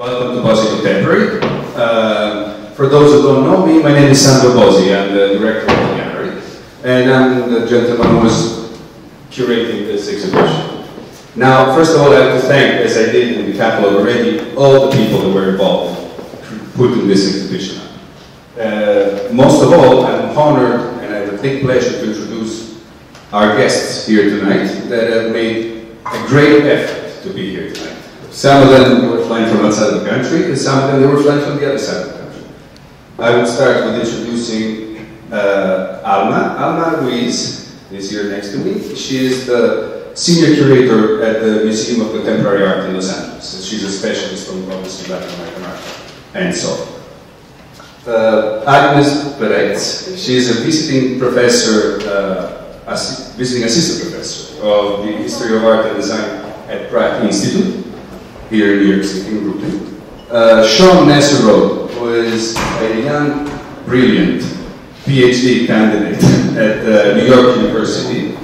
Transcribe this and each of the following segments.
Welcome to BOSI Contemporary. For those who don't know me, my name is Sandro Bosi. I'm the director of the gallery, and I'm the gentleman who was curating this exhibition. Now, first of all, I have to thank, as I did in the catalog already, all the people that were involved putting this exhibition up. Most of all, I'm honored and I have a big pleasure to introduce our guests here tonight that have made a great effort to be here tonight. Some of them were flying from outside the country, and some of them they were flying from the other side of the country. I would start with introducing Alma. Alma Ruiz is here next to me. She is the senior curator at the Museum of Contemporary Art in Los Angeles. She's a specialist on obviously Latin American art and so on. Agnes Perez. She is a visiting professor, visiting assistant professor of the History of Art and Design at Pratt Institute, here in New York City, in Brooklyn. Sean Nesero, who is a young, brilliant PhD candidate at New York University,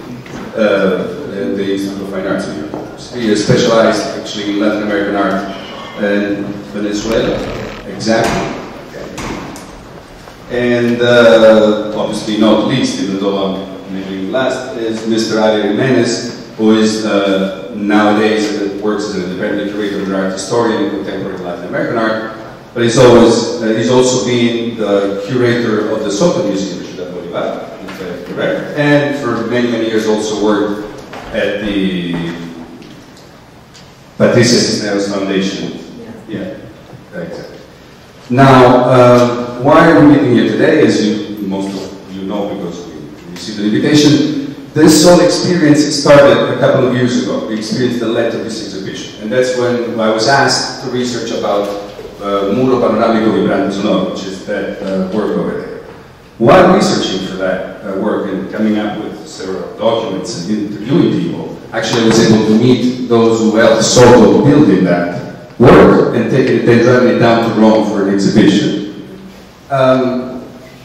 the Institute of Fine Arts in New York. He is specialized actually in Latin American art and Venezuela, exactly. And obviously not least, even though I'm maybe last, is Mr. Ari Jimenez, who is nowadays works as an independent curator and art historian in contemporary Latin American art, but he's also been the curator of the SOTO Museum in Ciudad Bolivar, correct? And for many, many years also worked at the Patricia Cisneros Foundation. Yeah, exactly. Now, why are we meeting here today? As most of you know, because we received an invitation. This whole experience started a couple of years ago, the experience that led to this exhibition. And that's when I was asked to research about Muro Panoramico Vibrante Sonoro, which is that work over there. While researching for that work and coming up with several documents and interviewing people, actually I was able to meet those who helped SOTO building that work and then driving it down to Rome for an exhibition.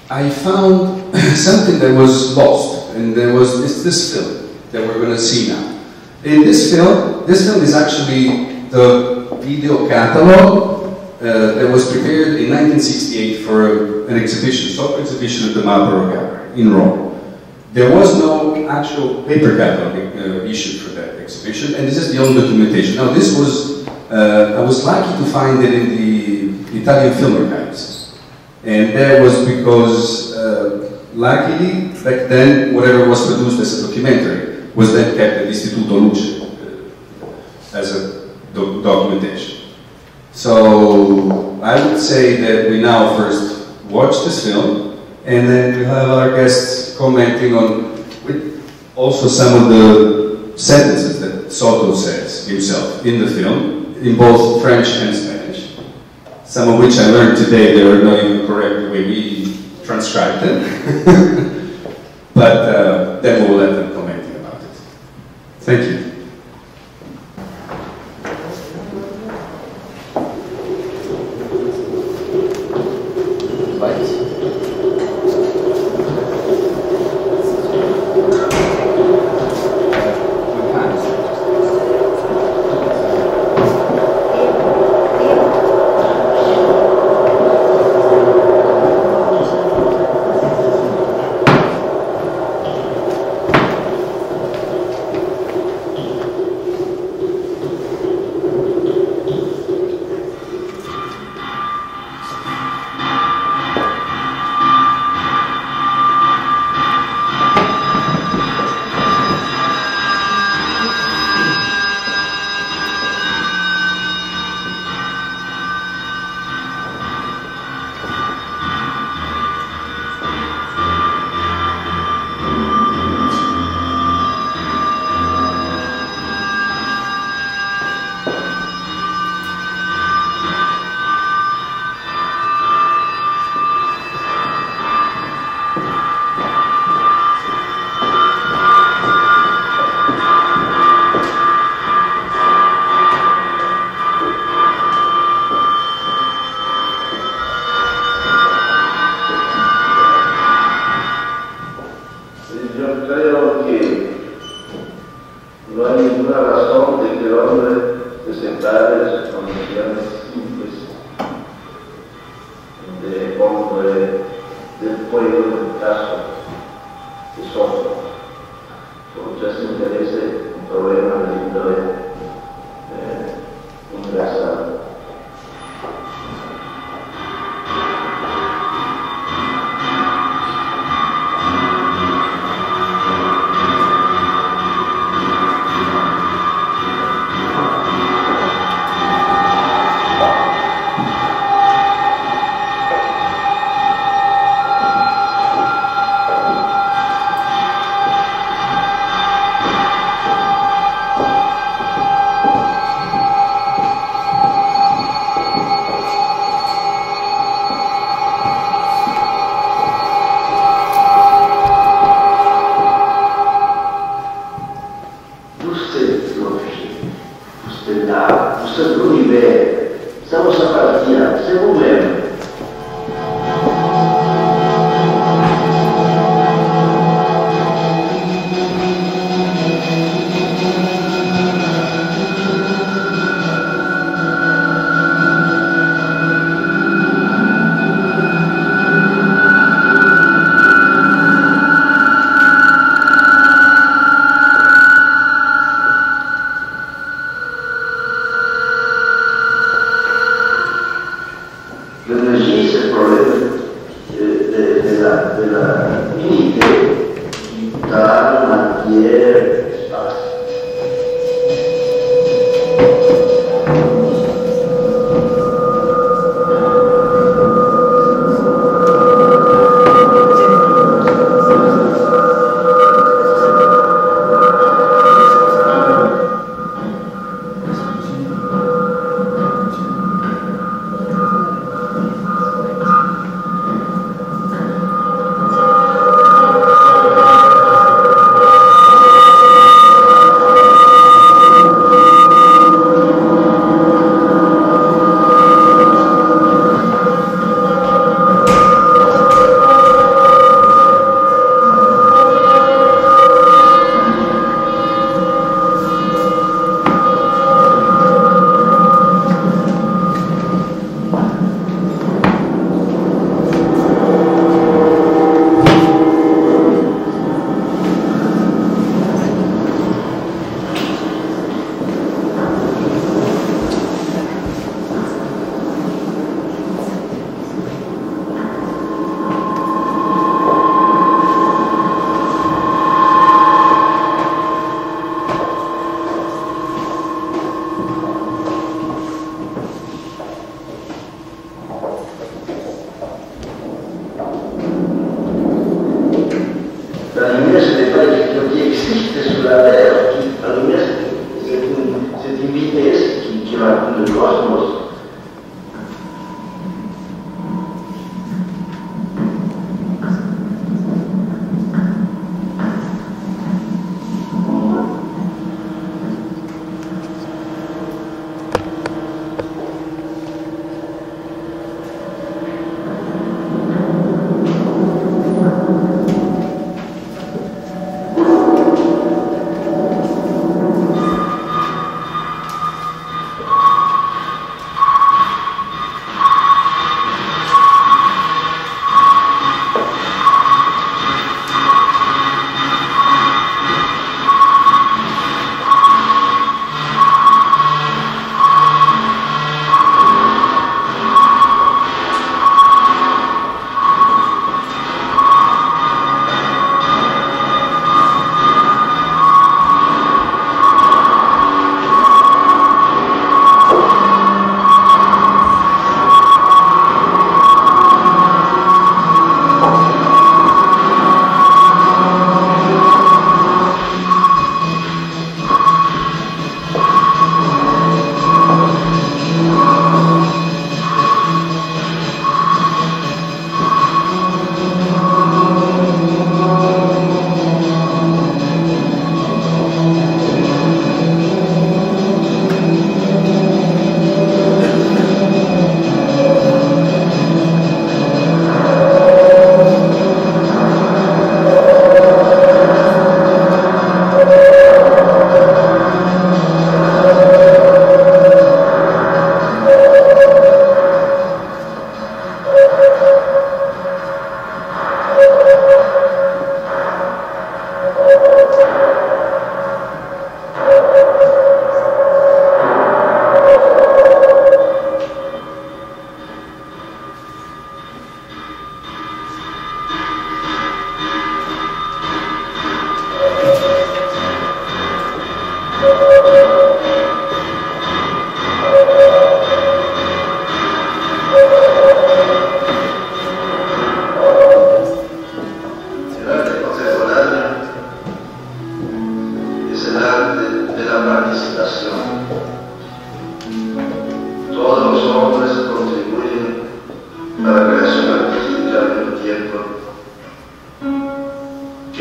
I found something that was lost. And there was this film that we're going to see now. In this film is actually the video catalog that was prepared in 1968 for an exhibition, SOTO exhibition at the Marlborough Gallery in Rome. There was no actual paper catalog issued for that exhibition, and this is the only documentation. Now this was, I was lucky to find it in the Italian Film Archives. And that was because luckily, back then, whatever was produced as a documentary was then kept at Istituto Luce as a documentation. So I would say that we now first watch this film, and then we'll have our guests commenting on also some of the sentences that Soto says himself in the film, in both French and Spanish. Some of which I learned today they were not even correct the way we transcribed them. But then we'll let them commenting about it. Thank you. No hay ninguna razón de que el hombre se separe de sus condiciones simples caso de Soto, con mucho interés un problema de índole universal.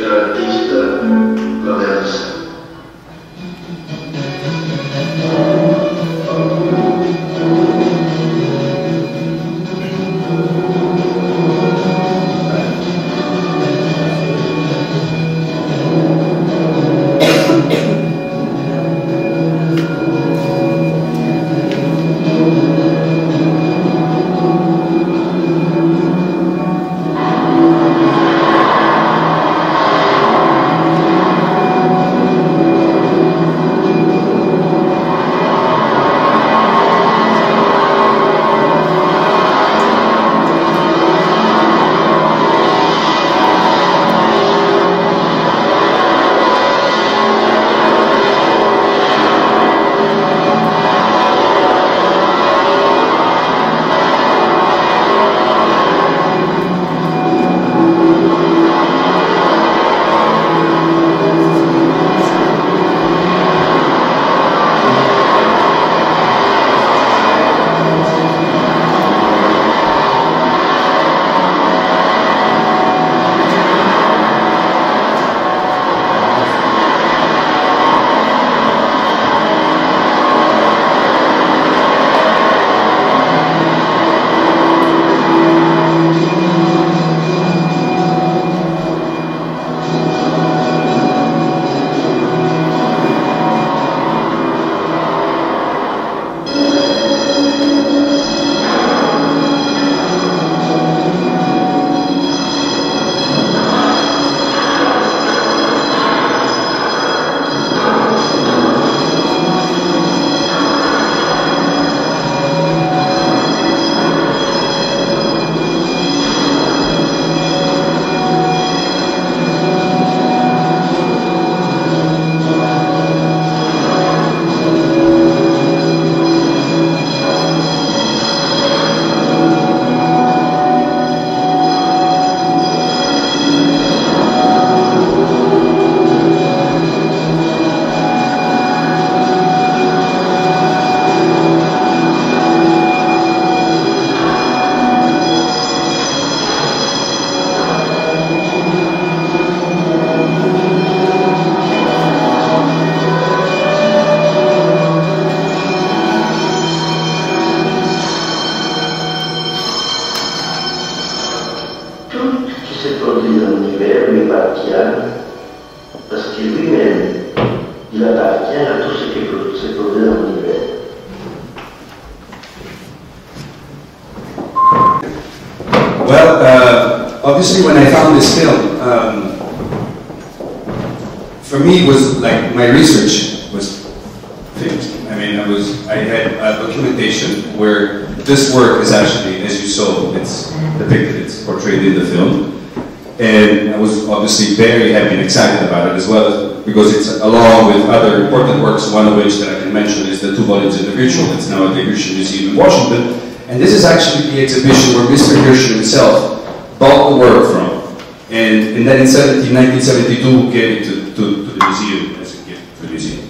che l'artista la versa. Obviously, when I found this film, for me, it was like my research was finished. I mean, I had a documentation where this work is actually, as you saw, it's depicted, it's portrayed in the film, and I was obviously very happy and excited about it as well, because it's along with other important works, one of which that I can mention is the 2 volumes of the Ritual that's now at the Hirsch Museum in Washington, and this is actually the exhibition where Mr. Hirsch himself bought the work from, and then in 1972 gave it to the museum as a gift to the museum.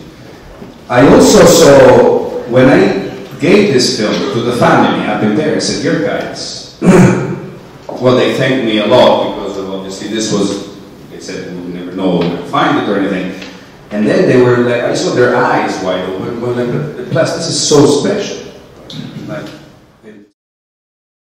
I also saw, when I gave this film to the family up in Paris at your guys, well, they thanked me a lot because of, obviously this was, they said we'll never know where to find it or anything, and then they were like, I saw their eyes wide open, well, like, plus this is so special. Like,